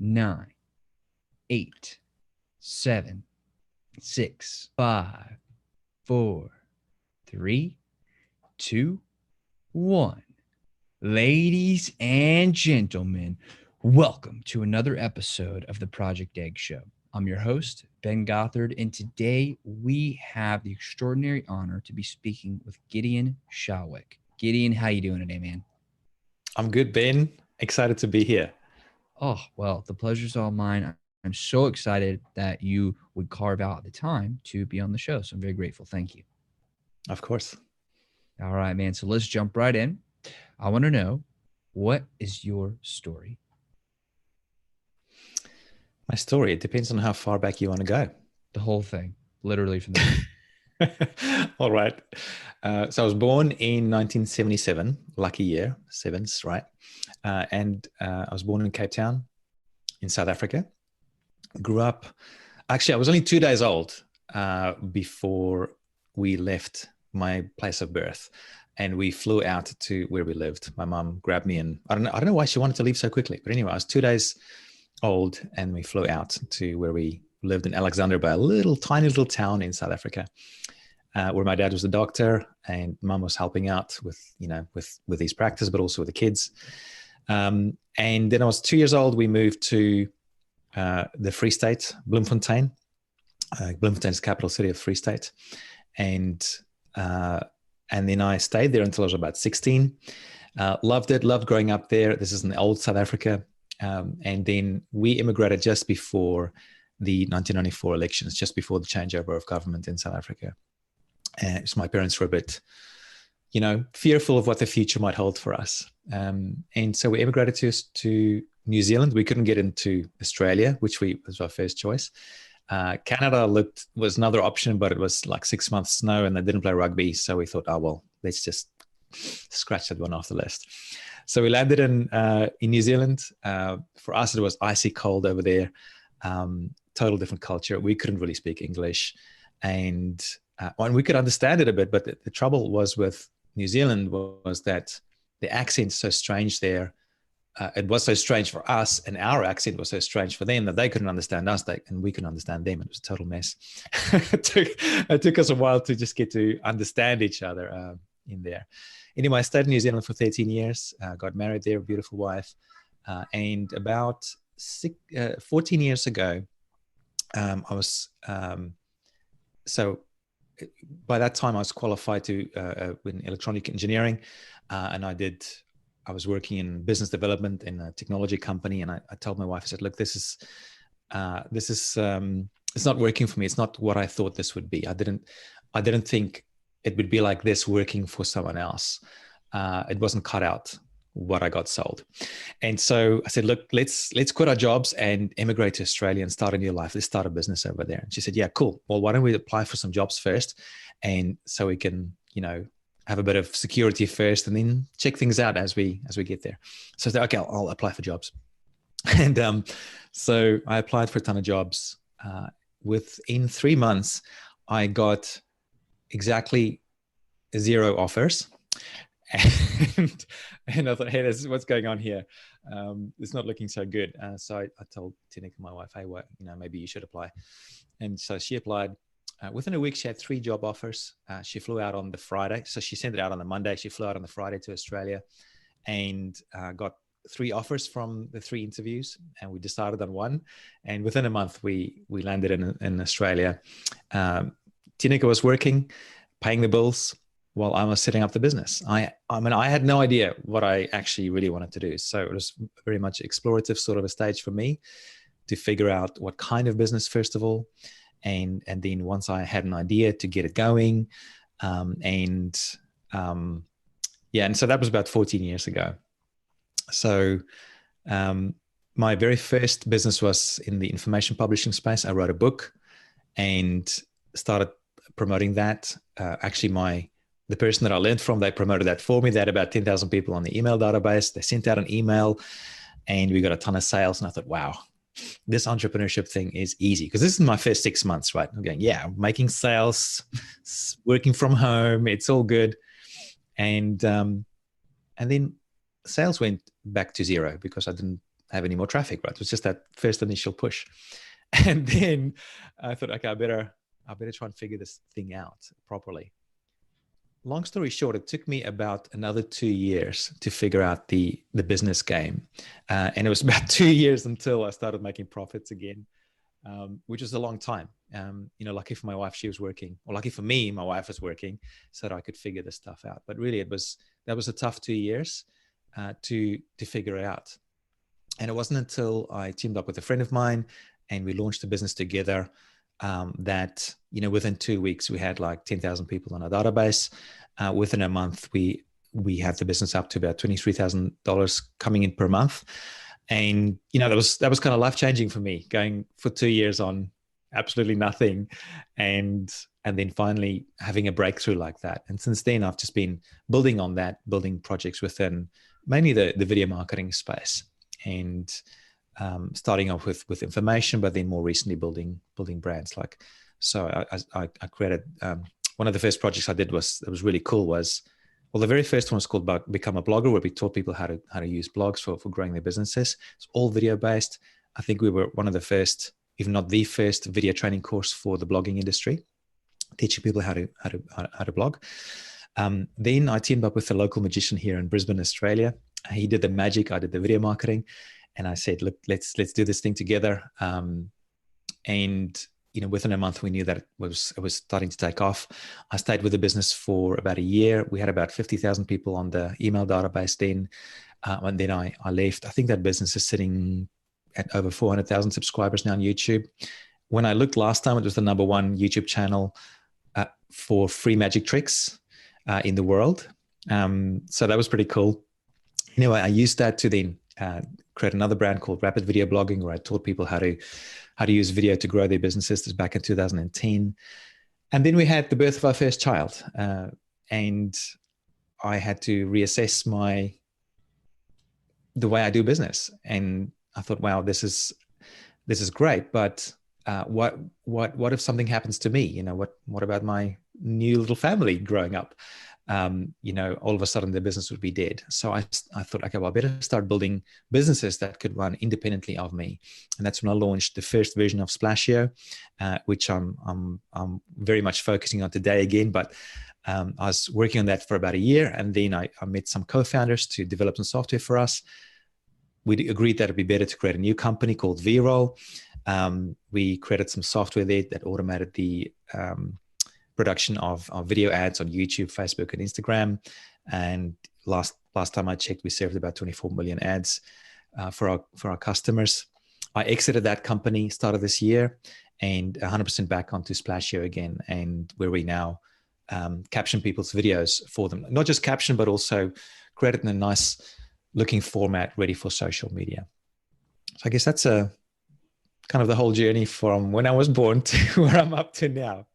9, 8, 7, 6, 5, 4, 3, 2, 1. Ladies and gentlemen, welcome to another episode of the Project Egg Show. I'm your host, Ben Gothard, and today we have the extraordinary honor to be speaking with Gideon Shalwick. Gideon, how you doing today, man? I'm good, Ben. Excited to be here. Oh, well, the pleasure's all mine. I'm so excited that you would carve out the time to be on the show. So I'm very grateful. Thank you. Of course. All right, man. So let's jump right in. I want to know, what is your story? My story, it depends on how far back you want to go. The whole thing, literally from the All right. So I was born in 1977, lucky year, sevens, right? And I was born in Cape Town in South Africa. Grew up, actually, I was only 2 days old before we left my place of birth. And we flew out to where we lived. My mom grabbed me, and I don't know why she wanted to leave so quickly. But anyway, I was 2 days old and we flew out to where we lived in Alexander Bay, a tiny little town in South Africa, where my dad was a doctor and mom was helping out with his practice, but also with the kids. And then I was 2 years old. We moved to the Free State, Bloemfontein. Bloemfontein is the capital city of Free State. And then I stayed there until I was about 16. Loved it, loved growing up there. This is in old South Africa. And then we immigrated just before the 1994 elections, just before the changeover of government in South Africa. And so my parents were a bit, fearful of what the future might hold for us. And so we immigrated to New Zealand. We couldn't get into Australia, which was our first choice. Canada was another option, but it was like 6 months snow and they didn't play rugby. So we thought, let's just scratch that one off the list. So we landed in New Zealand. For us, it was icy cold over there. Total different culture. We couldn't really speak English, and we could understand it a bit. But the trouble was with New Zealand was that the accent's so strange there. It was so strange for us, and our accent was so strange for them that they couldn't understand us, and we couldn't understand them. It was a total mess. It took us a while to just get to understand each other in there. Anyway, I stayed in New Zealand for 13 years, got married there, a beautiful wife. And about 14 years ago, so by that time I was qualified in electronic engineering. And I was working in business development in a technology company. And I told my wife, I said, look, this is it's not working for me. It's not what I thought this would be. I didn't think it would be like this working for someone else. It wasn't cut out what I got sold. And so I said, look, let's quit our jobs and immigrate to Australia and start a new life. Let's start a business over there. And she said, yeah, cool. Well, why don't we apply for some jobs first? And so we can, have a bit of security first and then check things out as we get there. So I said, okay, I'll apply for jobs. And so I applied for a ton of jobs. Within 3 months, I got exactly 0 offers. And I thought, hey, this is what's going on here. It's not looking so good. So I told Tinika, my wife, hey, maybe you should apply. And so she applied. Within a week, she had 3 job offers. She flew out on the Friday. So she sent it out on the Monday. She flew out on the Friday to Australia and got 3 offers from the 3 interviews. And we decided on one. And within a month, we landed in Australia. Tinika was working, paying the bills, while I was setting up the business. I had no idea what I actually really wanted to do. So it was very much explorative sort of a stage for me to figure out what kind of business, first of all. And then once I had an idea, to get it going. And so that was about 14 years ago. So my very first business was in the information publishing space. I wrote a book and started promoting that. Actually, the person that I learned from, they promoted that for me. They had about 10,000 people on the email database. They sent out an email and we got a ton of sales. And I thought, wow, this entrepreneurship thing is easy. Because this is my first 6 months, right? I'm going, I'm making sales, working from home. It's all good. And then sales went back to 0 because I didn't have any more traffic, right? It was just that first initial push. And then I thought, okay, I better try and figure this thing out properly. Long story short, it took me about another 2 years to figure out the business game. And it was about 2 years until I started making profits again, which was a long time. Lucky for my wife, she was working, or lucky for me, my wife was working, so that I could figure this stuff out. But really, that was a tough 2 years to figure it out. And it wasn't until I teamed up with a friend of mine and we launched a business together that, within 2 weeks, we had like 10,000 people on our database. Within a month, we have the business up to about $23,000 coming in per month. And, that was kind of life-changing for me, going for 2 years on absolutely nothing. And then finally having a breakthrough like that. And since then, I've just been building on that, building projects within mainly the video marketing space, and starting off with information, but then more recently building brands. Like, so I created one of the first projects I did was really cool. The very first one was called Become a Blogger, where we taught people how to use blogs for growing their businesses. It's all video based. I think we were one of the first, if not the first, video training course for the blogging industry, teaching people how to blog. Then I teamed up with a local magician here in Brisbane, Australia. He did the magic, I did the video marketing, and I said, look, let's do this thing together. And within a month, we knew that it was starting to take off. I stayed with the business for about a year. We had about 50,000 people on the email database then. And then I left. I think that business is sitting at over 400,000 subscribers now on YouTube. When I looked last time, it was the number one YouTube channel for free magic tricks in the world. So that was pretty cool. Anyway, I used that to then create another brand called Rapid Video Blogging, where I taught people how to use video to grow their businesses. This was back in 2010. And then we had the birth of our first child. And I had to reassess the way I do business. And I thought, wow, this is great. But what if something happens to me? What about my new little family growing up? All of a sudden the business would be dead. So I thought, okay, well, I better start building businesses that could run independently of me. And that's when I launched the first version of Splasheo, which I'm very much focusing on today again. But I was working on that for about a year, and then I met some co-founders to develop some software for us. We agreed that it'd be better to create a new company called V-Roll. We created some software there that automated the production of video ads on YouTube, Facebook, and Instagram. And last time I checked, we served about 24 million ads for our customers. I exited that company started this year, and 100% back onto Splasheo again, and where we now caption people's videos for them. Not just caption, but also create it in a nice looking format ready for social media. So I guess that's a kind of the whole journey from when I was born to where I'm up to now.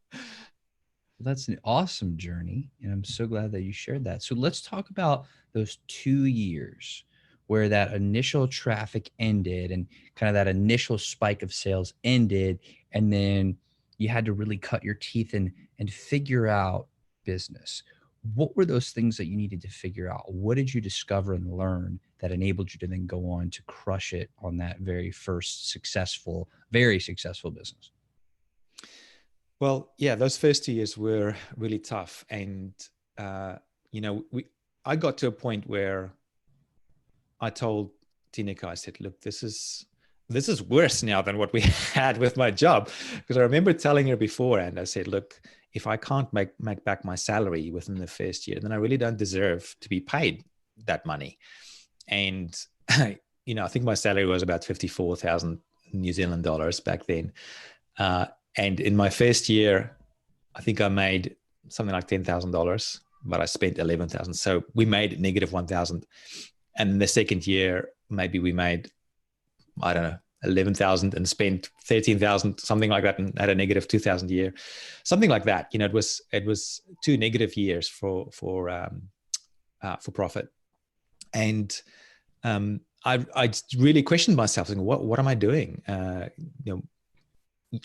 That's an awesome journey, and I'm so glad that you shared that. So let's talk about those 2 years where that initial traffic ended and kind of that initial spike of sales ended, and then you had to really cut your teeth and figure out business. What were those things that you needed to figure out? What did you discover and learn that enabled you to then go on to crush it on that very first very successful business? Well, yeah, those first 2 years were really tough. And, I got to a point where I told Tinika, I said, look, this is worse now than what we had with my job. Because I remember telling her before, and I said, look, if I can't make back my salary within the first year, then I really don't deserve to be paid that money. And, I think my salary was about 54,000 New Zealand dollars back then. And in my first year, I think I made something like $10,000, but I spent 11,000. So we made negative 1,000. And in the second year, maybe we made, I don't know, 11,000 and spent 13,000, something like that, and had a negative 2,000 a year, something like that. It was 2 negative years for profit. And I really questioned myself, thinking, what am I doing?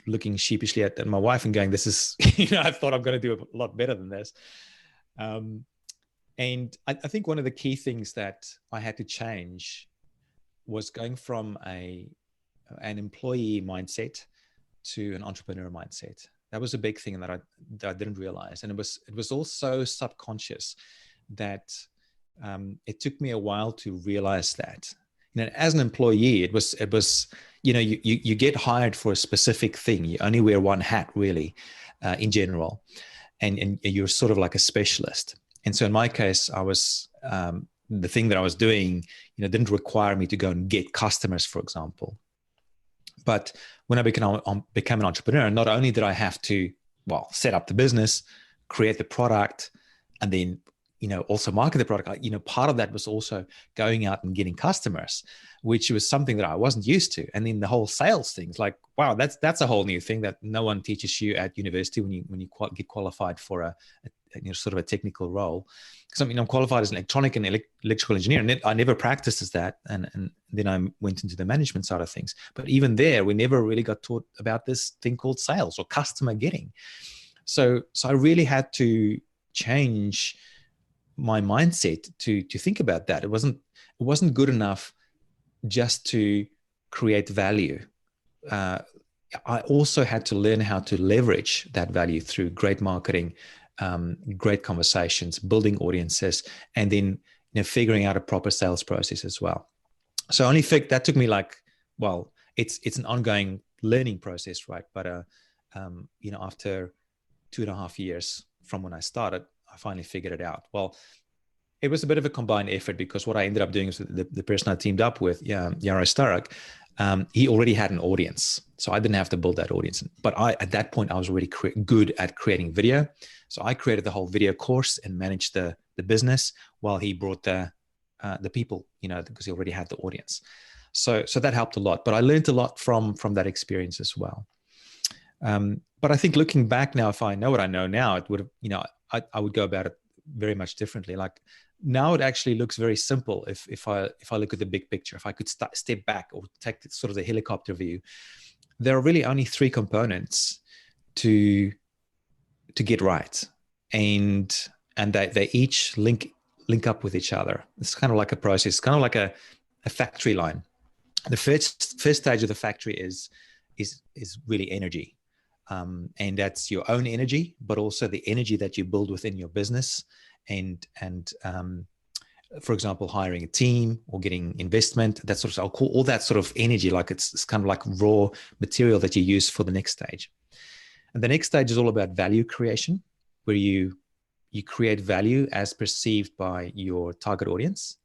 Looking sheepishly at my wife and going, this is, I thought I'm going to do a lot better than this. And I think one of the key things that I had to change was going from an employee mindset to an entrepreneur mindset. That was a big thing that I didn't realize. And it was all so subconscious that it took me a while to realize that. As an employee, it was, you get hired for a specific thing. You only wear one hat, really, in general, and you're sort of like a specialist. And so in my case, I was the thing that I was doing, didn't require me to go and get customers, for example. But when I became an entrepreneur, not only did I have to, set up the business, create the product, and then, also market the product, part of that was also going out and getting customers, which was something that I wasn't used to. And then the whole sales things, like, wow, that's a whole new thing that no one teaches you at university when you get qualified for a sort of a technical role. Because I'm qualified as an electronic and electrical engineer, and I never practiced as that. And then I went into the management side of things. But even there, we never really got taught about this thing called sales or customer getting. So I really had to change my mindset to think about that. It wasn't good enough just to create value. I also had to learn how to leverage that value through great marketing, great conversations, building audiences, and then figuring out a proper sales process as well. So that took me it's an ongoing learning process, right? But after 2.5 years from when I started, I finally figured it out. Well, it was a bit of a combined effort, because what I ended up doing is the person I teamed up with, Yaro Starek, he already had an audience. So I didn't have to build that audience. But at that point, I was already good at creating video. So I created the whole video course and managed the business while he brought the people, because he already had the audience. So that helped a lot. But I learned a lot from that experience as well. But I think looking back now, if I know what I know now, it would have, I would go about it very much differently. Like now it actually looks very simple. If I look at the big picture, if I could step back or take sort of the helicopter view, there are really only 3 components to get right. And they each link up with each other. It's kind of like a process, kind of like a factory line. The first stage of the factory is really energy. And that's your own energy, but also the energy that you build within your business, and for example, hiring a team or getting investment. That sort of, I'll call all that sort of energy like it's kind of like raw material that you use for the next stage. And the next stage is all about value creation, where you create value as perceived by your target audience.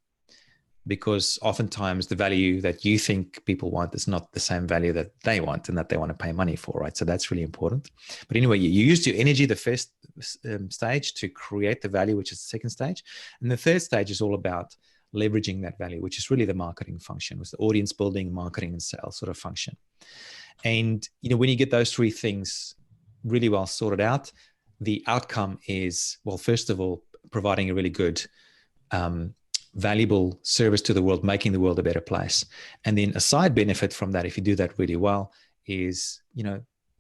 Because oftentimes the value that you think people want is not the same value that they want and that they want to pay money for, right? So that's really important. But anyway, you used your energy, the first stage, to create the value, which is the second stage. And the third stage is all about leveraging that value, which is really the marketing function, with the audience building, marketing, and sales sort of function. And, when you get those 3 things really well sorted out, the outcome is, well, first of all, providing a really good, valuable service to the world, making the world a better place. And then a side benefit from that, if you do that really well, is,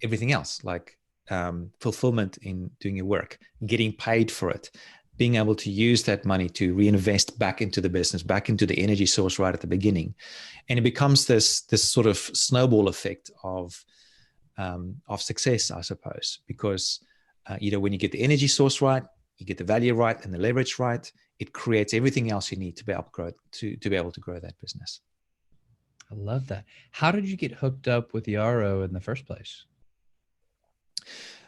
everything else, like fulfillment in doing your work, getting paid for it, being able to use that money to reinvest back into the business, back into the energy source right at the beginning. And it becomes this sort of snowball effect of success, I suppose, because, when you get the energy source right, you get the value right and the leverage right, it creates everything else you need to be able to grow that business. I love that. How did you get hooked up with Yaro in the first place?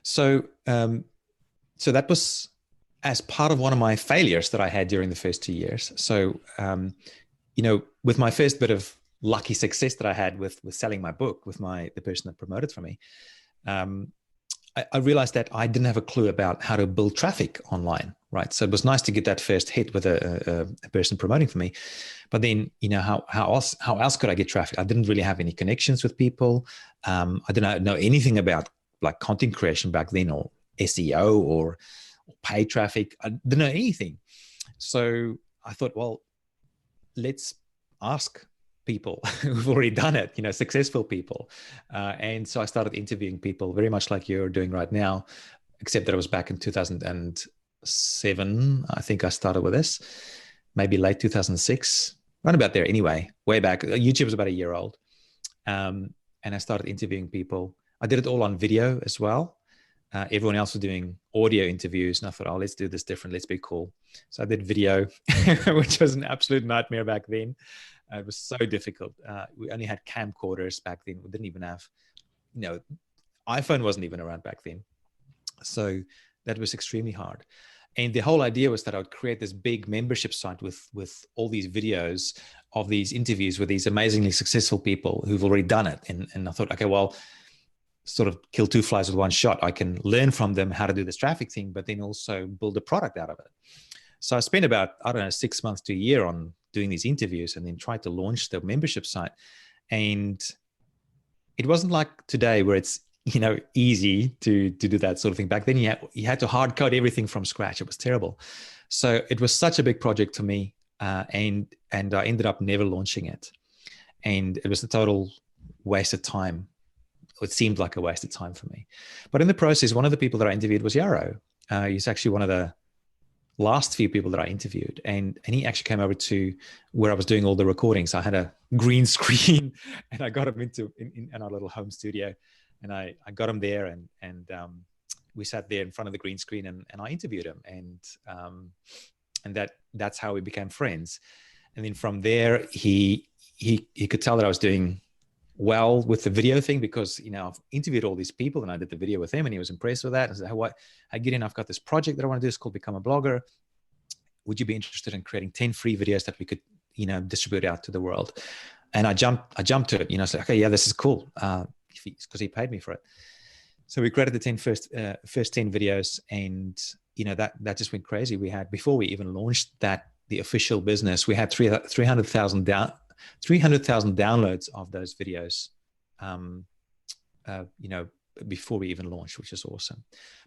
So that was as part of one of my failures that I had during the first 2 years. So, with my first bit of lucky success that I had with selling my book with the person that promoted for me, I realized that I didn't have a clue about how to build traffic online, right? So it was nice to get that first hit with a person promoting for me, but then how else could I get traffic? I didn't really have any connections with people. I didn't know anything about like content creation back then, or SEO or paid traffic. I didn't know anything. So I thought, well, let's ask people who've already done it, successful people. And so I started interviewing people very much like you're doing right now, except that it was back in 2007. I think I started with this, maybe late 2006. Run about there anyway, way back. YouTube was about a year old. And I started interviewing people. I did it all on video as well. Everyone else was doing audio interviews. And I thought, oh, let's do this different. Let's be cool. So I did video, which was an absolute nightmare back then. It was so difficult. We only had camcorders back then. We didn't even have, iPhone wasn't even around back then. So that was extremely hard. And the whole idea was that I would create this big membership site with all these videos of these interviews with these amazingly successful people who've already done it. And I thought, okay, well, sort of kill two flies with one shot. I can learn from them how to do this traffic thing, but then also build a product out of it. So I spent about, 6 months to a year on doing these interviews and then tried to launch the membership site. And it wasn't like today where it's, easy to do that sort of thing. Back then you had to hard code everything from scratch. It was terrible. So it was such a big project to me. And I ended up never launching it. And it was a total waste of time. It seemed like a waste of time for me. But in the process, one of the people that I interviewed was Yaro. He's actually one of the last few people that I interviewed. And he actually came over to where I was doing all the recordings. I had a green screen and I got him in our little home studio. And I got him there and we sat there in front of the green screen and I interviewed him. And that's how we became friends. And then from there, he could tell that I was doing well with the video thing because, I've interviewed all these people and I did the video with him and he was impressed with that. I said, hey, Gideon, I've got this project that I want to do. It's called Become a Blogger. Would you be interested in creating 10 free videos that we could, distribute out to the world? And I jumped to it, I said, okay, yeah, this is cool. Because he paid me for it. So we created the first 10 videos and, that just went crazy. We had, before we even launched the official business, we had 300,000 downloads of those videos, before we even launched, which is awesome.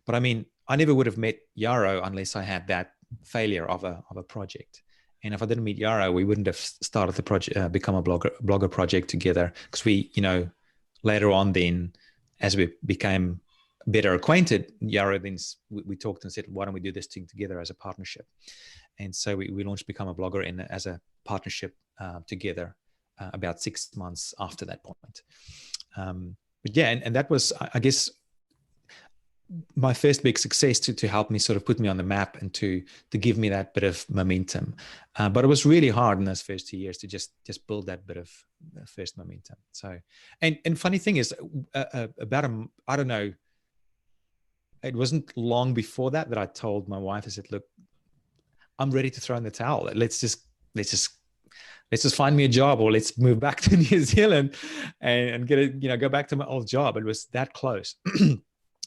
But I mean, I never would have met Yaro unless I had that failure of a project. And if I didn't meet Yaro, we wouldn't have started the project, Become a Blogger project together. Because we, later on then, as we became better acquainted, Yaro then, we talked and said, why don't we do this thing together as a partnership? And so we launched Become a Blogger as a partnership together about 6 months after that point. But yeah, and that was, I guess, my first big success to help me sort of put me on the map and to give me that bit of momentum. But it was really hard in those first 2 years to just build that bit of first momentum. So, and funny thing is, about I don't know, it wasn't long before that I told my wife, I said, look, I'm ready to throw in the towel. Let's just find me a job, or let's move back to New Zealand and get go back to my old job. It was that close.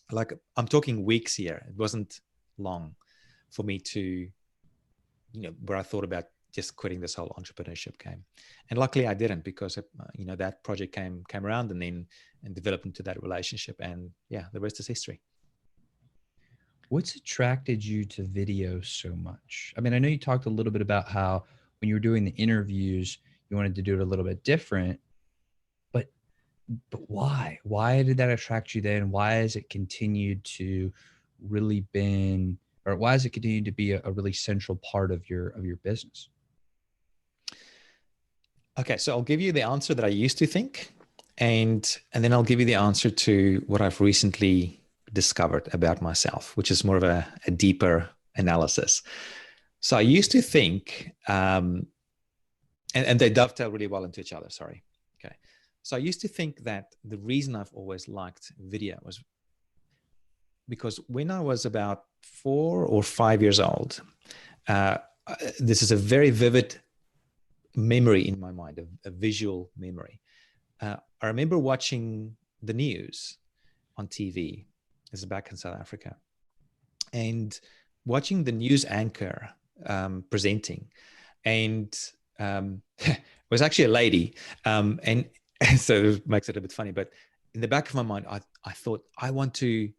Like, I'm talking weeks here. It wasn't long for me to, where I thought about just quitting this whole entrepreneurship game. And luckily I didn't, because, that project came around and developed into that relationship. And yeah, the rest is history. What's attracted you to video so much? I mean, I know you talked a little bit about how when you were doing the interviews, you wanted to do it a little bit different, but why? Why did that attract you then? Why has it continued to really been, or why has it continued to be a really central part of your business? Okay, so I'll give you the answer that I used to think, and then I'll give you the answer to what I've recently discovered about myself, which is more of a deeper analysis. So I used to think, and they dovetail really well into each other, sorry. Okay. So I used to think that the reason I've always liked video was because when I was about 4 or 5 years old, this is a very vivid memory in my mind, a visual memory. I remember watching the news on TV. This is back in South Africa. And watching the news anchor presenting. And it was actually a lady. And so it makes it a bit funny. But in the back of my mind, I thought, I want to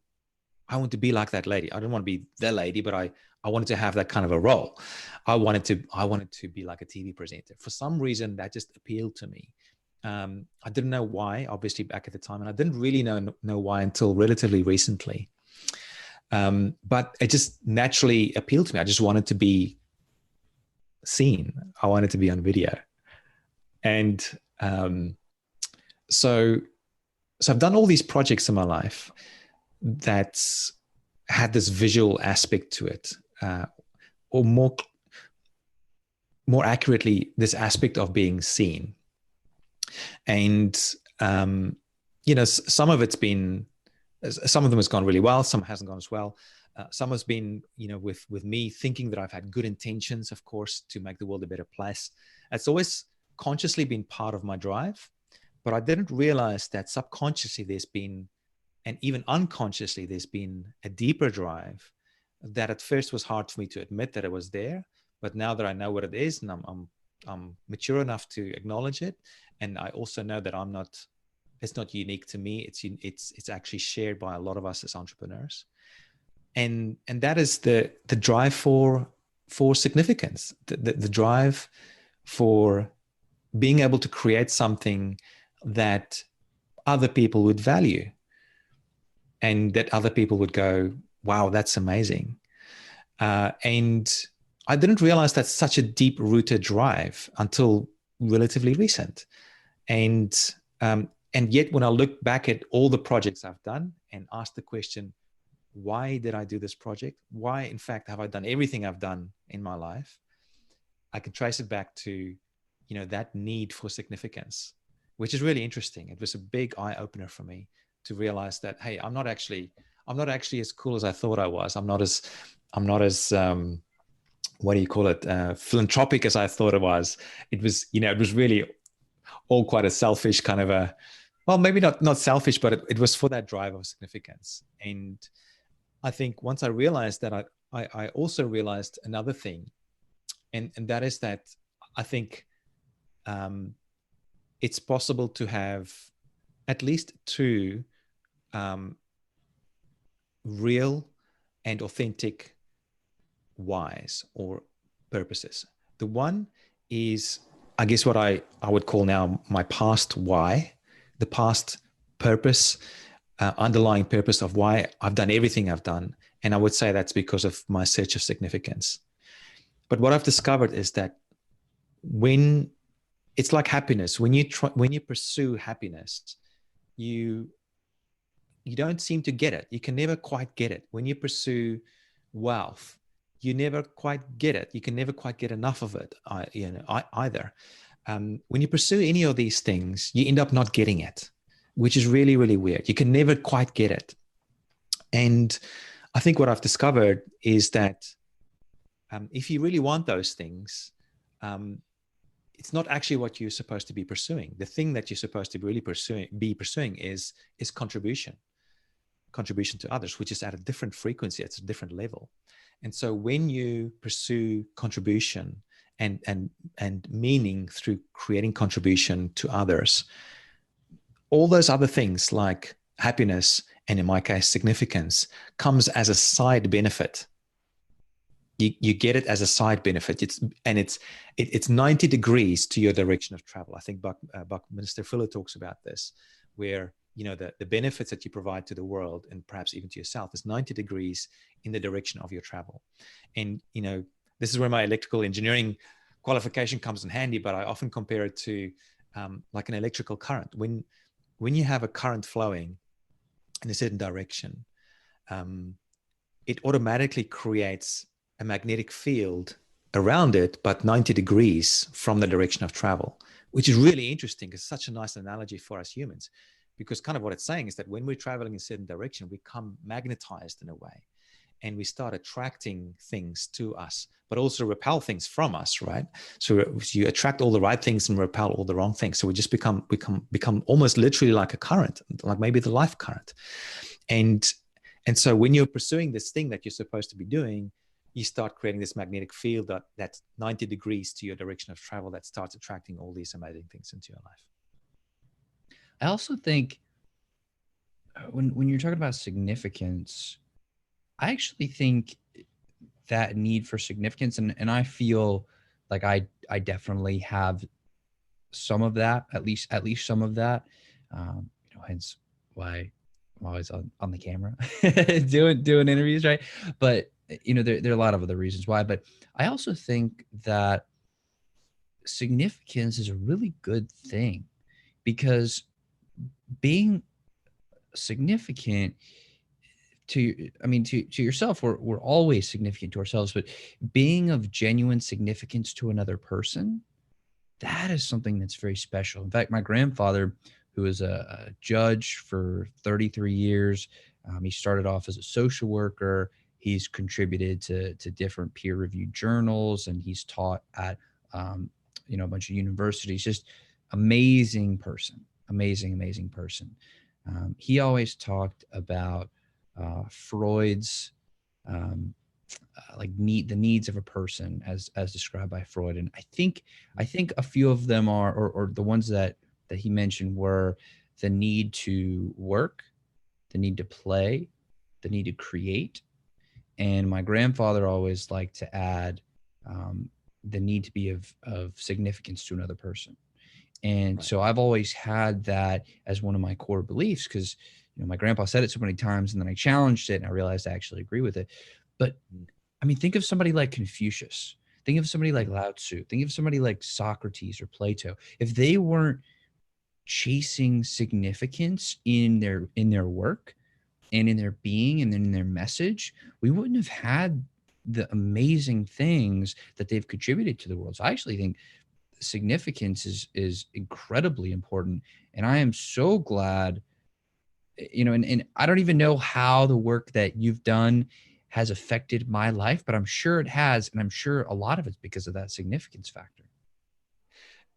be like that lady. I don't want to be the lady, but I wanted to have that kind of a role. I wanted to be like a TV presenter. For some reason, that just appealed to me. I didn't know why, obviously, back at the time, and I didn't really know why until relatively recently. But it just naturally appealed to me. I just wanted to be seen. I wanted to be on video. And so I've done all these projects in my life that's had this visual aspect to it, or more accurately, this aspect of being seen. And some of them has gone really well, some hasn't gone as well. Some has been, with me thinking that I've had good intentions, of course, to make the world a better place. It's always consciously been part of my drive, but I didn't realize that subconsciously there's been, and even unconsciously, there's been a deeper drive that at first was hard for me to admit that it was there. But now that I know what it is, and I'm mature enough to acknowledge it, and I also know that it's not unique to me. It's actually shared by a lot of us as entrepreneurs, and that is the drive for significance, the drive for being able to create something that other people would value, and that other people would go, wow, that's amazing. And I didn't realize that's such a deep rooted drive until relatively recent. And yet when I look back at all the projects I've done and ask the question, why did I do this project? Why, in fact, have I done everything I've done in my life? I can trace it back to, that need for significance, which is really interesting. It was a big eye opener for me to realize that, hey, I'm not actually as cool as I thought I was. I'm not as what do you call it? Philanthropic as I thought it was. It was, it was really all quite a selfish kind of well, maybe not selfish, but it was for that drive of significance. And I think once I realized that, I also realized another thing, and that is that I think it's possible to have at least two real and authentic whys or purposes. The one is, I guess, what I would call now my past why, the past purpose, underlying purpose of why I've done everything I've done. And I would say that's because of my search of significance. But what I've discovered is that when it's like happiness, when you pursue happiness, you don't seem to get it. You can never quite get it. When you pursue wealth, you never quite get it. You can never quite get enough of it either. When you pursue any of these things, you end up not getting it, which is really, really weird. You can never quite get it. And I think what I've discovered is that if you really want those things, it's not actually what you're supposed to be pursuing. The thing that you're supposed to be pursuing is contribution to others, which is at a different frequency, it's a different level. And so when you pursue contribution and meaning through creating contribution to others, all those other things like happiness, and in my case, significance, comes as a side benefit. You get it as a side benefit. It's 90 degrees to your direction of travel. I think Buckminster Fuller talks about this, where the benefits that you provide to the world and perhaps even to yourself is 90 degrees in the direction of your travel. And this is where my electrical engineering qualification comes in handy, but I often compare it to like an electrical current. When you have a current flowing in a certain direction, it automatically creates a magnetic field around it, but 90 degrees from the direction of travel, which is really interesting. It's such a nice analogy for us humans, because kind of what it's saying is that when we're traveling in a certain direction, we become magnetized in a way, and we start attracting things to us, but also repel things from us, right? So you attract all the right things and repel all the wrong things. So we just become almost literally like a current, like maybe the life current. And so when you're pursuing this thing that you're supposed to be doing, you start creating this magnetic field that's 90 degrees to your direction of travel, that starts attracting all these amazing things into your life. I also think when you're talking about significance, I actually think that need for significance, and I feel like I definitely have some of that, at least some of that. Hence why I'm always on the camera doing interviews, right? But there are a lot of other reasons why. But I also think that significance is a really good thing, because being significant to, I mean, to yourself, we're always significant to ourselves, but being of genuine significance to another person, that is something that's very special. In fact, my grandfather, who was a judge for 33 years, he started off as a social worker. He's contributed to different peer-reviewed journals, and he's taught at a bunch of universities. Just amazing person, amazing person. He always talked about Freud's the needs of a person as described by Freud, and I think a few of them are, or the ones that he mentioned were the need to work, the need to play, the need to create, and my grandfather always liked to add the need to be of significance to another person. And Right. so I've always had that as one of my core beliefs, because my grandpa said it so many times, and then I challenged it and I realized I actually agree with it. But I mean, think of somebody like Confucius. Think of somebody like Lao Tzu. Think of somebody like Socrates or Plato. If they weren't chasing significance in their work and in their being and in their message, we wouldn't have had the amazing things that they've contributed to the world. So I actually think significance is incredibly important, and I am so glad, and I don't even know how the work that you've done has affected my life, but I'm sure it has, and I'm sure a lot of it's because of that significance factor.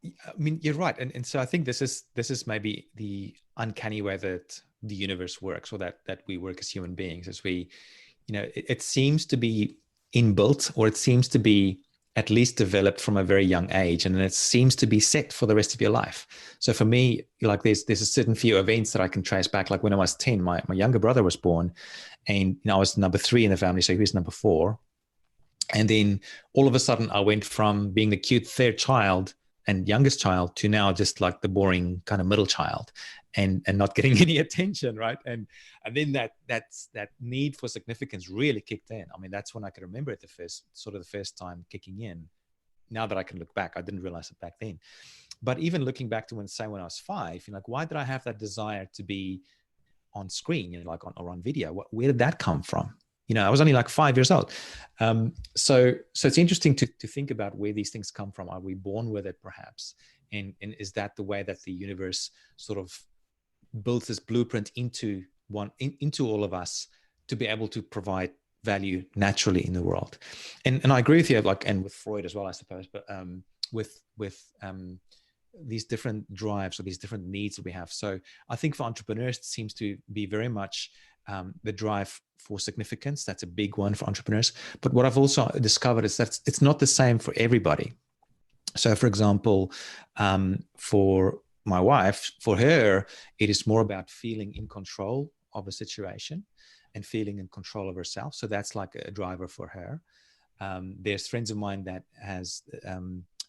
I mean, you're right, and so I think this is maybe the uncanny way that the universe works, or that we work as human beings, as we, it seems to be inbuilt, or it seems to be at least developed from a very young age, and it seems to be set for the rest of your life. So for me, like there's a certain few events that I can trace back. Like when I was 10, my younger brother was born, and I was number 3 in the family, so he was number 4. And then all of a sudden, I went from being the cute third child and youngest child to now just like the boring kind of middle child, and not getting any attention, right? And then that need for significance really kicked in. I mean, that's when I could remember it the first time kicking in. Now that I can look back, I didn't realize it back then. But even looking back to when I was 5, like, why did I have that desire to be on screen, like or on video? Where did that come from? I was only like 5 years old. So it's interesting to think about where these things come from. Are we born with it, perhaps? And is that the way that the universe sort of builds this blueprint into all of us to be able to provide value naturally in the world? And I agree with you, like, and with Freud as well, I suppose, but with these different drives or these different needs that we have. So I think for entrepreneurs, it seems to be very much the drive for significance. That's a big one for entrepreneurs. But what I've also discovered is that it's not the same for everybody. So, for example, for my wife, for her, it is more about feeling in control of a situation and feeling in control of herself. So that's like a driver for her. There's friends of mine that has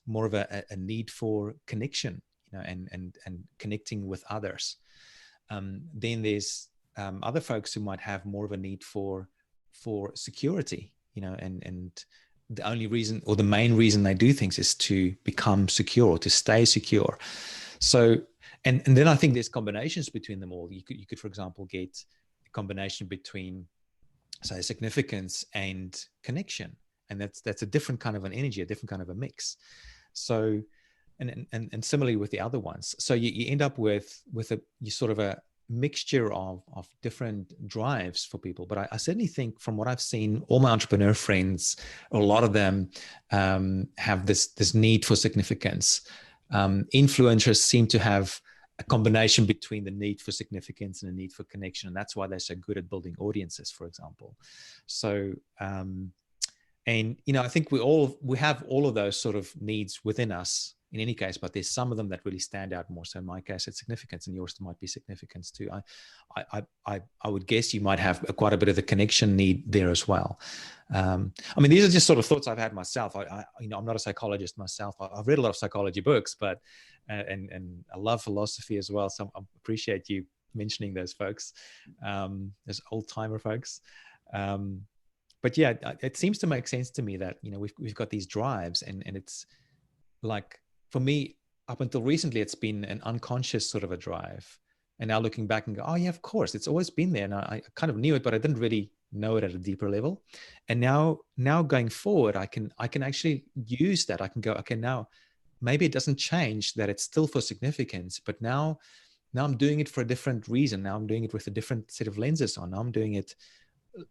more of a need for connection, and connecting with others. Then there's other folks who might have more of a need for security, and the only reason, or the main reason they do things, is to become secure, to stay secure. So, and then I think there's combinations between them all. You could, for example, get a combination between, say, significance and connection, and that's a different kind of an energy, a different kind of a mix. So, and similarly with the other ones. So you end up with you sort of a mixture of different drives for people. But I certainly think, from what I've seen, all my entrepreneur friends, a lot of them have this need for significance. Influencers seem to have a combination between the need for significance and the need for connection, and that's why they're so good at building audiences, for example. So and I think we have all of those sort of needs within us in any case, but there's some of them that really stand out more. So in my case, it's significance, and yours might be significance too. I would guess you might have quite a bit of the connection need there as well. I mean, these are just sort of thoughts I've had myself. I'm not a psychologist myself. I've read a lot of psychology books, but and I love philosophy as well. So I appreciate you mentioning those folks, those old timer folks. But yeah, it seems to make sense to me that we've got these drives, and it's like for me, up until recently, it's been an unconscious sort of a drive. And now looking back and go, oh yeah, of course, it's always been there. And I kind of knew it, but I didn't really know it at a deeper level. And now going forward, I can actually use that. I can go, okay, now maybe it doesn't change, that it's still for significance, but now I'm doing it for a different reason. Now I'm doing it with a different set of lenses on. Now I'm doing it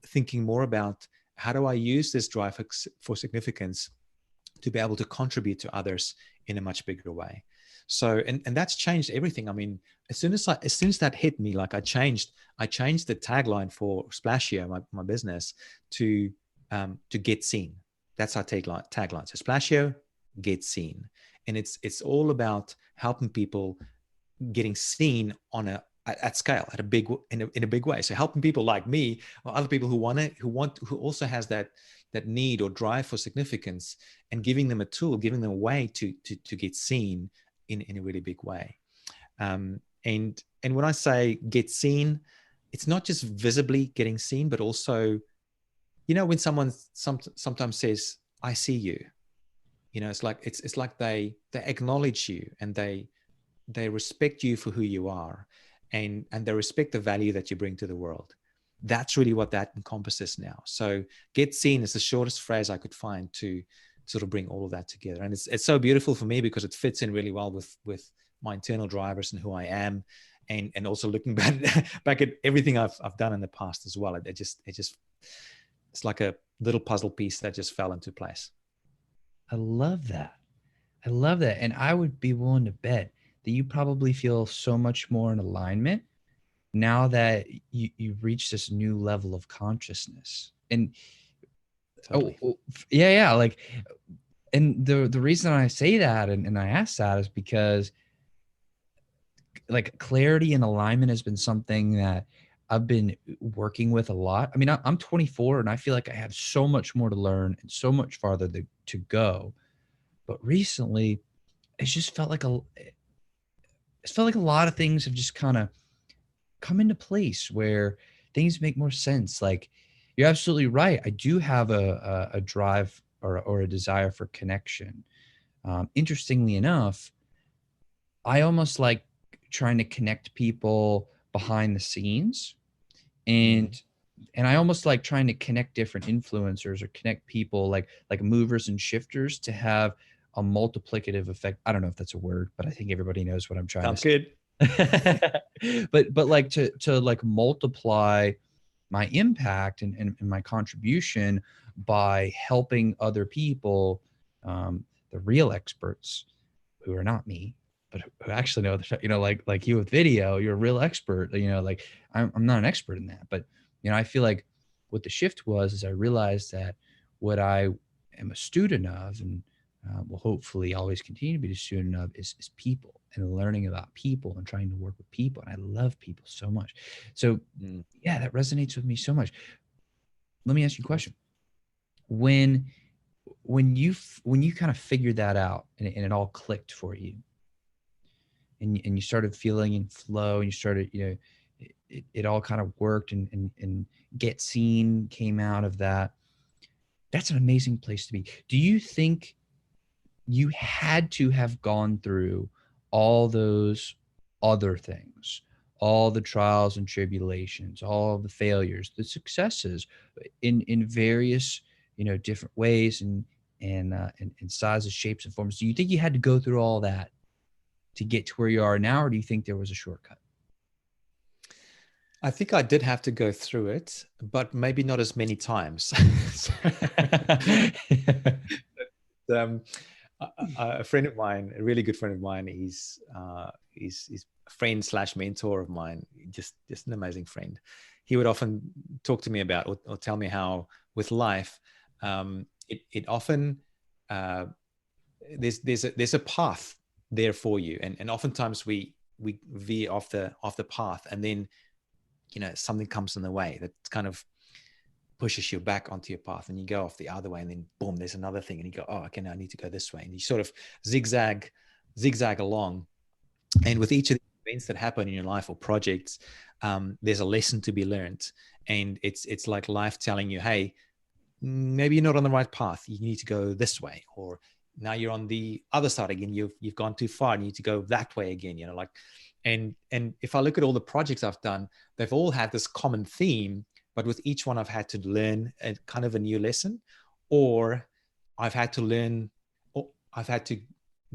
thinking more about, how do I use this drive for significance to be able to contribute to others in a much bigger way. So, and that's changed everything. I mean, as soon as that hit me, like I changed the tagline for Splasheo, my business, to get seen. That's our tagline. So Splasheo, get seen. And it's all about helping people getting seen at scale, in a big way. So helping people like me or other people who also has that need or drive for significance, and giving them a tool, giving them a way to get seen in a really big way. And when I say get seen, it's not just visibly getting seen, but also, when someone sometimes says, I see you, it's like they acknowledge you, and they respect you for who you are, and they respect the value that you bring to the world. That's really what that encompasses now. So get seen is the shortest phrase I could find to sort of bring all of that together. And it's so beautiful for me, because it fits in really well with my internal drivers and who I am. And also looking back at everything I've done in the past as well. It's like a little puzzle piece that just fell into place. I love that. And I would be willing to bet that you probably feel so much more in alignment now that you've reached this new level of consciousness. And Totally. yeah. Like, and the reason I say that and I ask that is because, like, clarity and alignment has been something that I've been working with a lot. I mean, I'm 24 and I feel like I have so much more to learn and so much farther to go. But recently, it's just felt like a lot of things have just kind of come into place where things make more sense. Like, you're absolutely right. I do have a drive or a desire for connection. Interestingly enough, I almost like trying to connect people behind the scenes, and I almost like trying to connect different influencers or connect people like movers and shifters to have a multiplicative effect. I don't know if that's a word, but I think everybody knows what I'm trying Sounds to say. Good. but like to like multiply my impact and my contribution by helping other people, the real experts who are not me, but who actually know the, like you with video, you're a real expert, like I'm not an expert in that, but I feel like what the shift was is I realized that what I am a student of, and will hopefully always continue to be a student of, is people and learning about people and trying to work with people. And I love people so much. So yeah, that resonates with me so much. Let me ask you a question. When you kind of figured that out and it all clicked for you, and you started feeling in flow, and you started, it all kind of worked, and get seen came out of that. That's an amazing place to be. Do you think you had to have gone through all those other things, all the trials and tribulations, all the failures, the successes, in various, different ways and sizes, shapes, and forms? Do you think you had to go through all that to get to where you are now, or do you think there was a shortcut? I think I did have to go through it, but maybe not as many times. A friend of mine, a really good friend of mine, he's a friend / mentor of mine, just an amazing friend. He would often talk to me about or tell me how with life, it often there's a path there for you, and oftentimes we veer off the path, and then something comes in the way that kind of pushes you back onto your path, and you go off the other way, and then boom, there's another thing, and you go, oh, okay, now I need to go this way, and you sort of zigzag along. And with each of the events that happen in your life or projects, there's a lesson to be learned, and it's like life telling you, hey, maybe you're not on the right path, you need to go this way, or now you're on the other side again. You've gone too far. You need to go that way again, like, and if I look at all the projects I've done, they've all had this common theme, but with each one I've had to learn a kind of a new lesson, or I've had to learn, or I've had to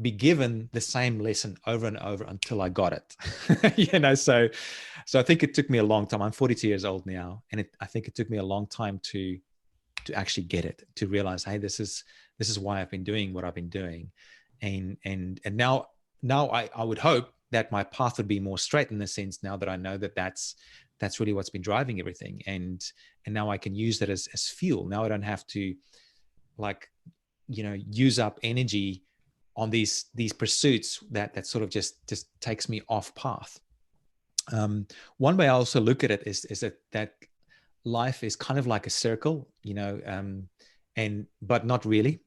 be given the same lesson over and over until I got it. So I think it took me a long time. I'm 42 years old now, and I think it took me a long time to actually get it, to realize, hey, this is why I've been doing what I've been doing. And now I would hope that my path would be more straight, in the sense now that I know that that's really what's been driving everything. And now I can use that as fuel. Now I don't have to, like, use up energy on these pursuits that sort of just takes me off path. One way I also look at it is that life is kind of like a circle, but not really.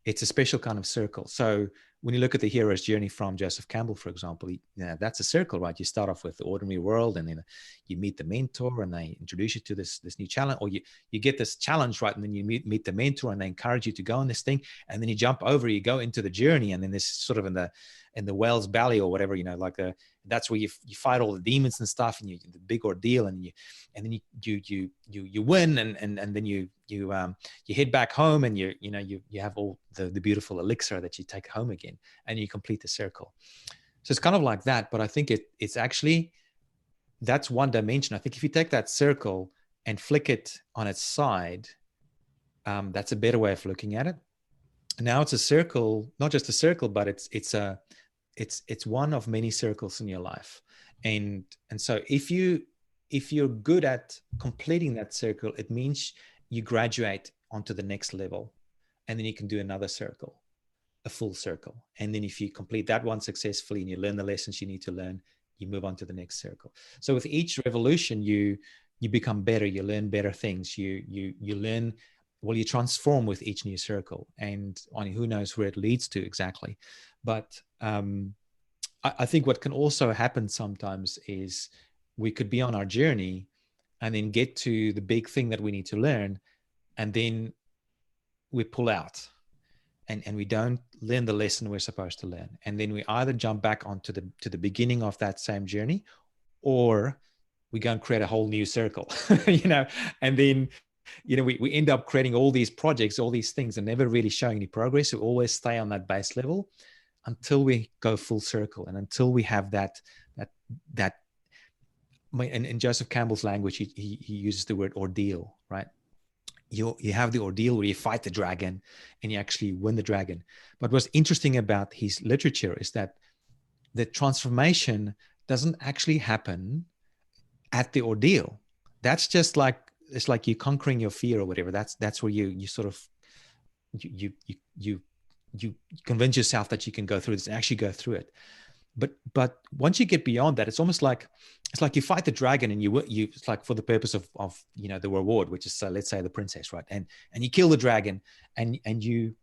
It's a special kind of circle. So when you look at the hero's journey from Joseph Campbell, for example, that's a circle, right? You start off with the ordinary world, and then you meet the mentor, and they introduce you to this new challenge, or you get this challenge, right? And then you meet the mentor, and they encourage you to go on this thing, and then you jump over, you go into the journey, and then this sort of in the whale's belly or whatever, that's where you fight all the demons and stuff, and the big ordeal, and then you win, and then you head back home, and you have all the beautiful elixir that you take home again, and you complete the circle. So it's kind of like that, but I think it's actually, that's one dimension. I think if you take that circle and flick it on its side, that's a better way of looking at it. Now it's a circle, not just a circle, but it's one of many circles in your life. And so if you're good at completing that circle, it means you graduate onto the next level, and then you can do another circle, a full circle. And then if you complete that one successfully and you learn the lessons you need to learn, you move on to the next circle. So with each revolution, you become better, you learn better things, you learn, well, you transform with each new circle, and who knows where it leads to exactly. But I think what can also happen sometimes is we could be on our journey and then get to the big thing that we need to learn, and then we pull out and we don't learn the lesson we're supposed to learn. And then we either jump back onto the beginning of that same journey, or we go and create a whole new circle, and then we end up creating all these projects, all these things, and never really showing any progress. We always stay on that base level until we go full circle, and until we have that. In Joseph Campbell's language, he uses the word ordeal, right? You have the ordeal where you fight the dragon and you actually win the dragon. But what's interesting about his literature is that the transformation doesn't actually happen at the ordeal. That's just like, it's like you conquering your fear or whatever. That's where you sort of you convince yourself that you can go through this and actually go through it. But once you get beyond that, it's almost like, it's like you fight the dragon, and you it's like for the purpose of the reward, which is, let's say, the princess, right? And you kill the dragon, and you've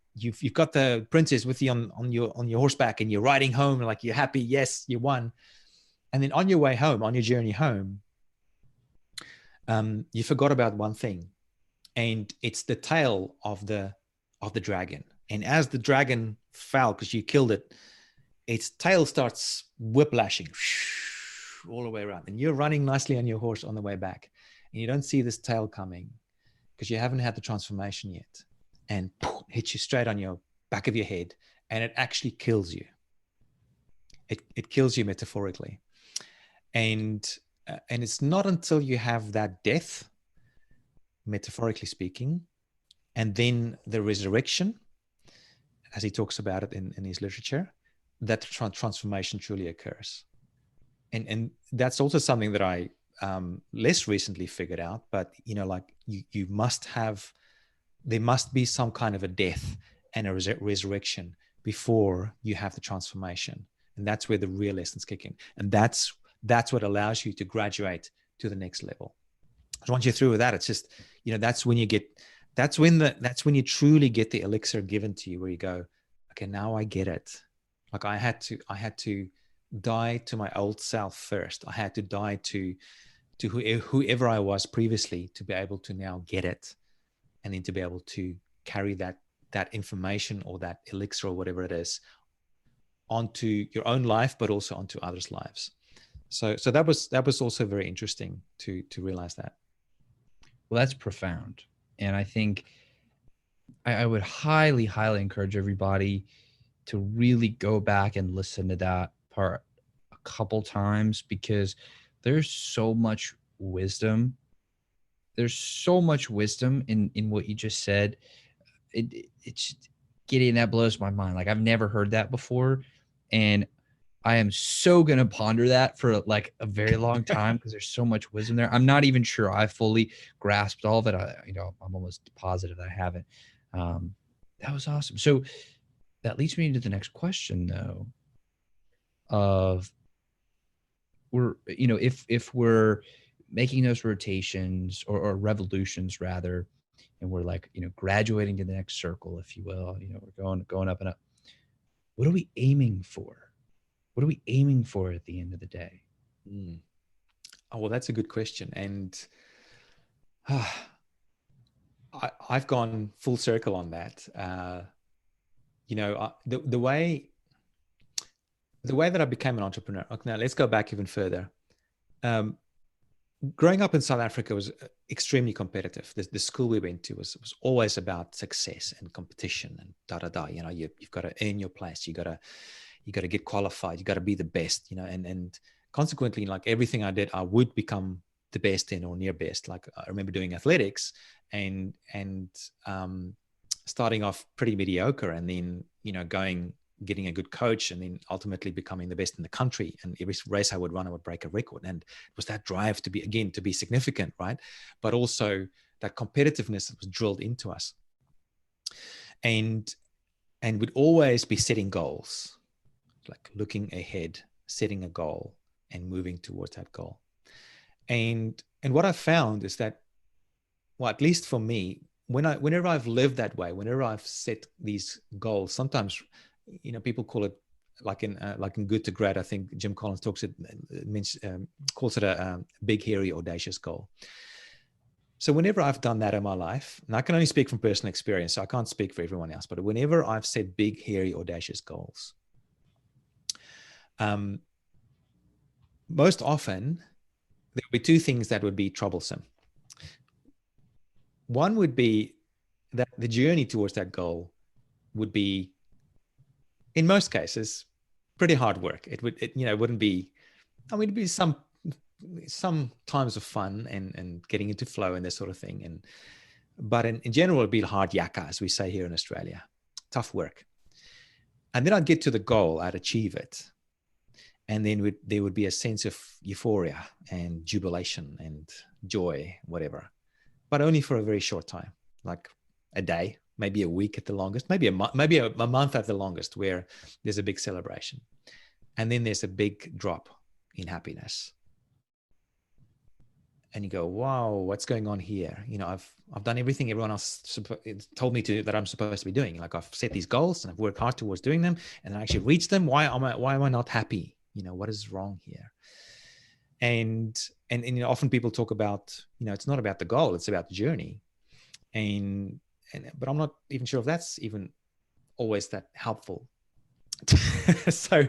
got the princess with you on your horseback, and you're riding home, like you're happy, yes, you won. And then on your way home, on your journey home, you forgot about one thing, and it's the tail of the dragon. And as the dragon fell, because you killed it, its tail starts whiplashing all the way around, and you're running nicely on your horse on the way back, and you don't see this tail coming because you haven't had the transformation yet, and hits you straight on your back of your head, and it actually kills you. It kills you metaphorically, and it's not until you have that death, metaphorically speaking, and then the resurrection, as he talks about it in his literature, that transformation truly occurs. And that's also something that I less recently figured out, but you must have, there must be some kind of a death and a resurrection before you have the transformation. And that's where the real lessons kick in. And that's what allows you to graduate to the next level. So once you're through with that, it's just, that's when you truly get the elixir given to you, where you go, okay, now I get it. Like I had to die to my old self first. I had to die to whoever I was previously to be able to now get it, and then to be able to carry that that information or that elixir or whatever it is onto your own life, but also onto others' lives. So that was also very interesting to realize that. Well, that's profound. And I think I would highly, highly encourage everybody to really go back and listen to that part a couple times, because there's so much wisdom. There's so much wisdom in what you just said. It's Gideon, that blows my mind. Like, I've never heard that before. And I am so going to ponder that for like a very long time, because there's so much wisdom there. I'm not even sure I fully grasped all of it. I'm almost positive that I haven't. That was awesome. So that leads me into the next question, though, of if we're making those rotations or revolutions rather, and we're like, graduating to the next circle, if you will, we're going up and up. What are we aiming for? What are we aiming for at the end of the day? Oh, well, that's a good question. And I've gone full circle on that. The way that I became an entrepreneur. Okay, now let's go back even further. Growing up in South Africa was extremely competitive. The school we went to was always about success and competition and da da da. You've got to earn your place. You got to get qualified. You got to be the best. And consequently, like everything I did, I would become the best in or near best. Like I remember doing athletics and starting off pretty mediocre, and then getting a good coach, and then ultimately becoming the best in the country. And every race I would run, I would break a record. And it was that drive to be significant, right? But also that competitiveness that was drilled into us. And we'd always be setting goals, like looking ahead, setting a goal and moving towards that goal. And what I found is that, well, at least for me, whenever I've lived that way, whenever I've set these goals, sometimes, people call it like in Good to Great. I think Jim Collins calls it a big, hairy, audacious goal. So whenever I've done that in my life, and I can only speak from personal experience, so I can't speak for everyone else, but whenever I've set big, hairy, audacious goals, most often there would be two things that would be troublesome. One would be that the journey towards that goal would be, in most cases, pretty hard work. It wouldn't be, it'd be some times of fun and getting into flow and this sort of thing. But in general, it'd be hard yakka, as we say here in Australia, tough work. And then I'd get to the goal, I'd achieve it. And then there would be a sense of euphoria and jubilation and joy, whatever, but only for a very short time, like a day, maybe a week at the longest, maybe a month at the longest, where there's a big celebration. And then there's a big drop in happiness. And you go, wow, what's going on here? I've done everything everyone else told me that I'm supposed to be doing. Like, I've set these goals and I've worked hard towards doing them, and I actually reached them. Why am I not happy? What is wrong here? And often people talk about, it's not about the goal, it's about the journey. But I'm not even sure if that's even always that helpful. So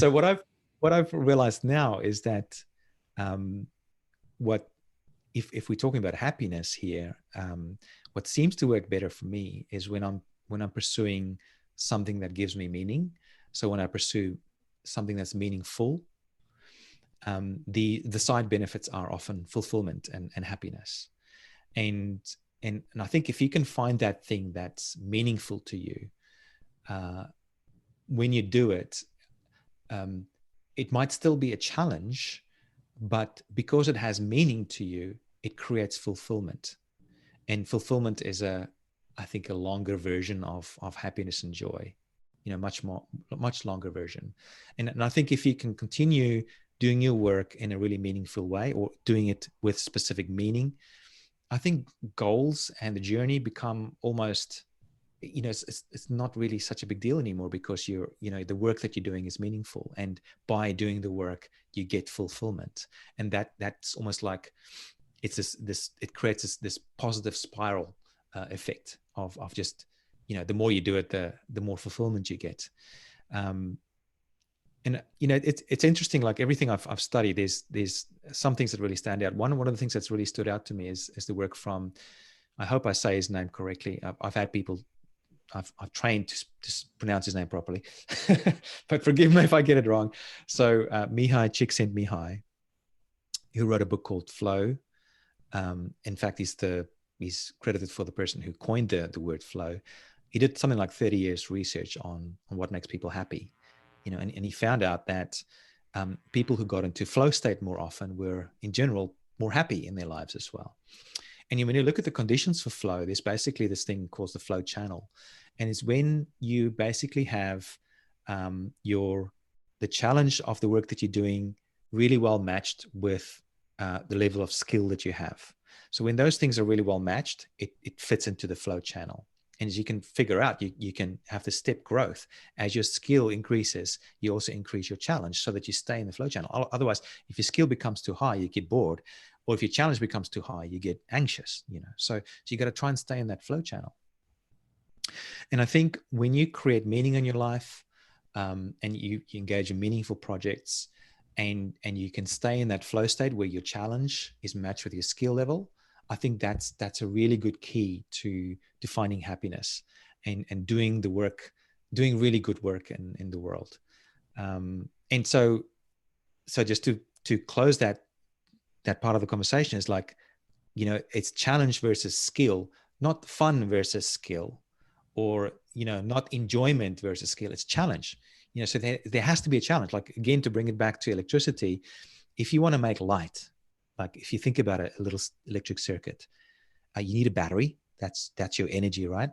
what I've realized now is that if we're talking about happiness here, what seems to work better for me is when I'm pursuing something that gives me meaning. So when I pursue something that's meaningful, the side benefits are often fulfillment and happiness. And I think if you can find that thing that's meaningful to you, when you do it, it might still be a challenge, but because it has meaning to you, it creates fulfillment. And fulfillment is I think a longer version of happiness and joy, much longer version. And I think if you can continue doing your work in a really meaningful way, or doing it with specific meaning, I think goals and the journey become almost, it's not really such a big deal anymore, because the work that you're doing is meaningful, and by doing the work you get fulfillment. And that's almost like it creates this positive spiral effect of just the more you do it, the more fulfillment you get. And it's interesting. Like everything I've studied, there's some things that really stand out. One of the things that's really stood out to me is the work from, I hope I say his name correctly. I've had people I've trained to pronounce his name properly, but forgive me if I get it wrong. So Mihai Csikszentmihalyi, who wrote a book called Flow. In fact, he's credited for the person who coined the word flow. He did something like 30 years research on what makes people happy, and he found out that people who got into flow state more often were, in general, more happy in their lives as well. And when you look at the conditions for flow, there's basically this thing called the flow channel. And it's when you basically have the challenge of the work that you're doing really well matched with the level of skill that you have. So when those things are really well matched, it fits into the flow channel. And as you can figure out, you can have the step growth. As your skill increases, you also increase your challenge so that you stay in the flow channel. Otherwise, if your skill becomes too high, you get bored. Or if your challenge becomes too high, you get anxious, So you got to try and stay in that flow channel. And I think when you create meaning in your life, and you engage in meaningful projects, and you can stay in that flow state where your challenge is matched with your skill level, I think that's a really good key to finding happiness and doing the work, doing really good work in the world. And so just to close that part of the conversation is like, it's challenge versus skill, not fun versus skill, or, not enjoyment versus skill. It's challenge, so there has to be a challenge. Like, again, to bring it back to electricity, if you want to make light, like if you think about a little electric circuit, you need a battery. That's your energy, right?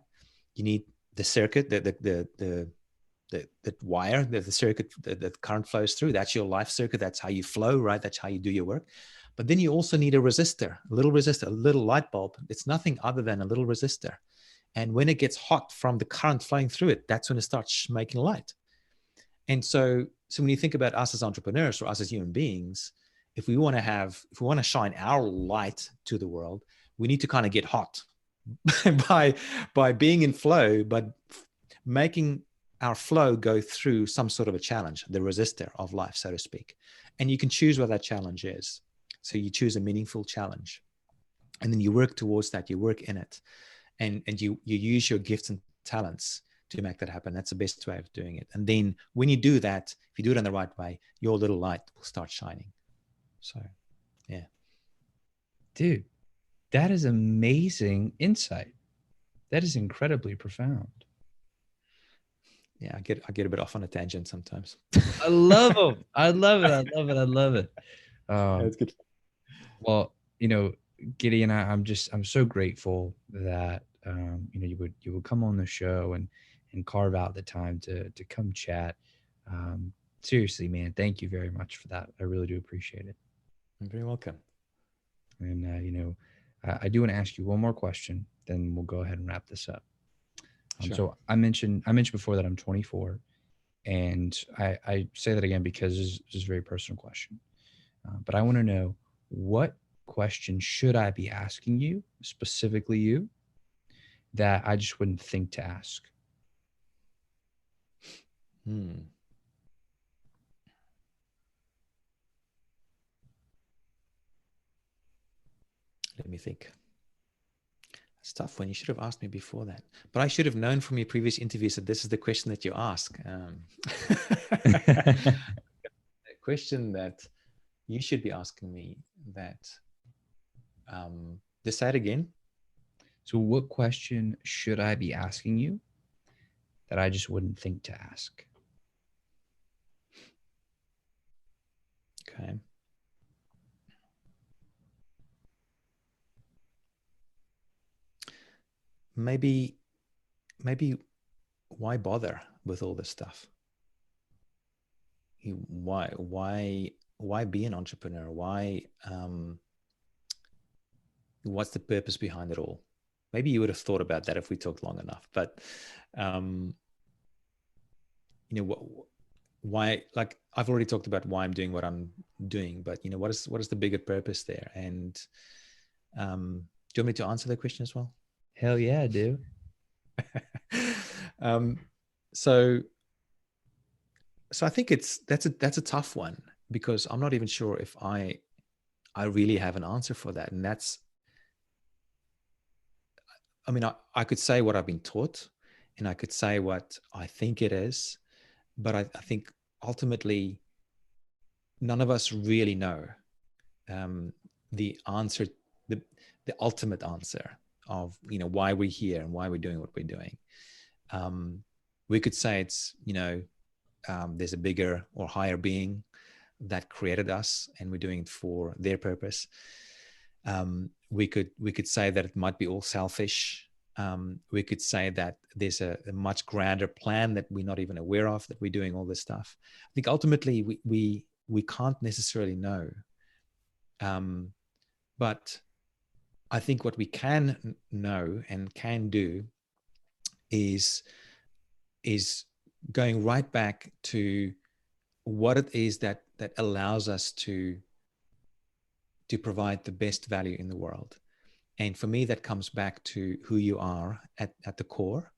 You need the circuit, the wire, the circuit that the current flows through. That's your life circuit. That's how you flow, right? That's how you do your work. But then you also need a resistor, a little light bulb. It's nothing other than a little resistor. And when it gets hot from the current flowing through it, that's when it starts making light. And so when you think about us as entrepreneurs or us as human beings, if we want to shine our light to the world, we need to kind of get hot by being in flow, but making our flow go through some sort of a challenge, the resistor of life, so to speak. And you can choose what that challenge is. So you choose a meaningful challenge, and then you work towards that, you work in it, and you use your gifts and talents to make that happen. That's the best way of doing it. And then when you do that, if you do it in the right way, your little light will start shining. So, yeah. Dude, that is amazing insight. That is incredibly profound. Yeah, I get a bit off on a tangent sometimes. I love them. I love it. I love it. I love it. That's good. Well, Gideon, I'm so grateful that you would come on the show and carve out the time to come chat. Seriously, man, thank you very much for that. I really do appreciate it. You're very welcome. And I do want to ask you one more question, then we'll go ahead and wrap this up. Sure. So I mentioned before that I'm 24, and I say that again because this is a very personal question. But I want to know, what question should I be asking you, specifically you, that I just wouldn't think to ask? Let me think. It's a tough one. You should have asked me before that. But I should have known from your previous interviews that this is the question that you ask. A question that you should be asking me that. Just say it again. So what question should I be asking you that I just wouldn't think to ask? Okay. Maybe why bother with all this stuff? Why be an entrepreneur? What's the purpose behind it all? Maybe you would have thought about that if we talked long enough, but why, like, I've already talked about why I'm doing what I'm doing, but what is the bigger purpose there? And do you want me to answer that question as well? Hell yeah, dude. Um, so I think that's a tough one, because I'm not even sure if I really have an answer for that. And I mean, I could say what I've been taught, and I could say what I think it is, but I think ultimately none of us really know um, the answer, the ultimate answer of, why we're here and why we're doing what we're doing. We could say it's, there's a bigger or higher being that created us, and we're doing it for their purpose. We could say that it might be all selfish. We could say that there's a much grander plan that we're not even aware of, that we're doing all this stuff. I think ultimately we can't necessarily know. But I think what we can know and can do is going right back to what it is that allows us to provide the best value in the world. And for me, that comes back to who you are at the core.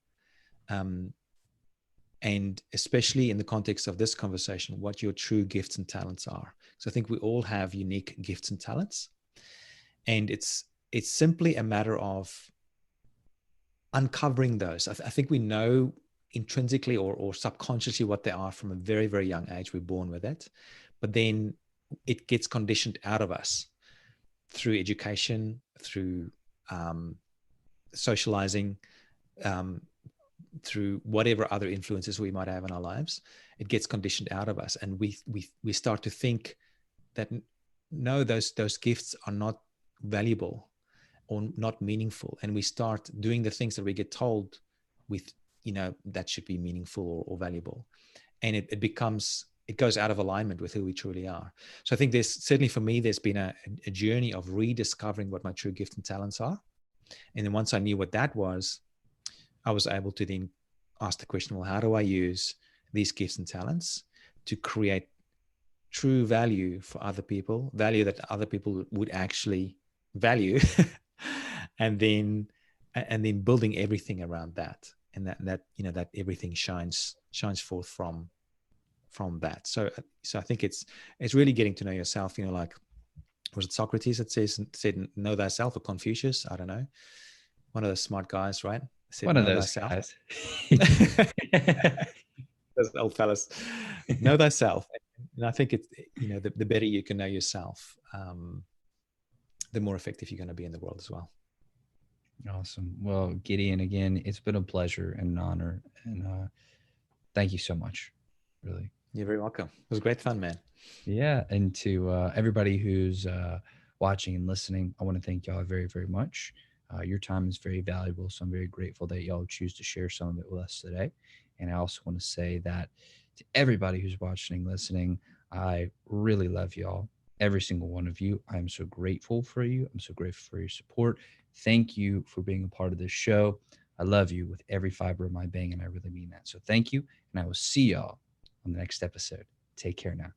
And especially in the context of this conversation, what your true gifts and talents are. So I think we all have unique gifts and talents. And it's simply a matter of uncovering those. I think we know intrinsically or subconsciously what they are from a very, very young age. We're born with it. But then it gets conditioned out of us through education, through socializing, through whatever other influences we might have in our lives. It gets conditioned out of us, and we start to think that no, those gifts are not valuable or not meaningful, and we start doing the things that we get told with that should be meaningful or valuable, and it goes out of alignment with who we truly are. So I think certainly for me, there's been a journey of rediscovering what my true gifts and talents are. And then once I knew what that was, I was able to then ask the question, well, how do I use these gifts and talents to create true value for other people, value that other people would actually value, and then building everything around that, and that everything shines forth from that. So I think it's really getting to know yourself. Like, was it Socrates that said know thyself, or Confucius? I don't know. One of the smart guys, right? Said, One of know those thyself. guys. Those old fellas. Know thyself. And I think it's, the better you can know yourself, the more effective you're going to be in the world as well. Awesome. Well, Gideon, again, it's been a pleasure and an honor. And thank you so much. Really. You're very welcome. It was great fun, man. Yeah. And to everybody who's watching and listening, I want to thank y'all very, very much. Your time is very valuable. So I'm very grateful that y'all choose to share some of it with us today. And I also want to say that to everybody who's watching and listening, I really love y'all. Every single one of you. I'm so grateful for you. I'm so grateful for your support. Thank you for being a part of this show. I love you with every fiber of my being, and I really mean that. So thank you. And I will see y'all on the next episode. Take care now.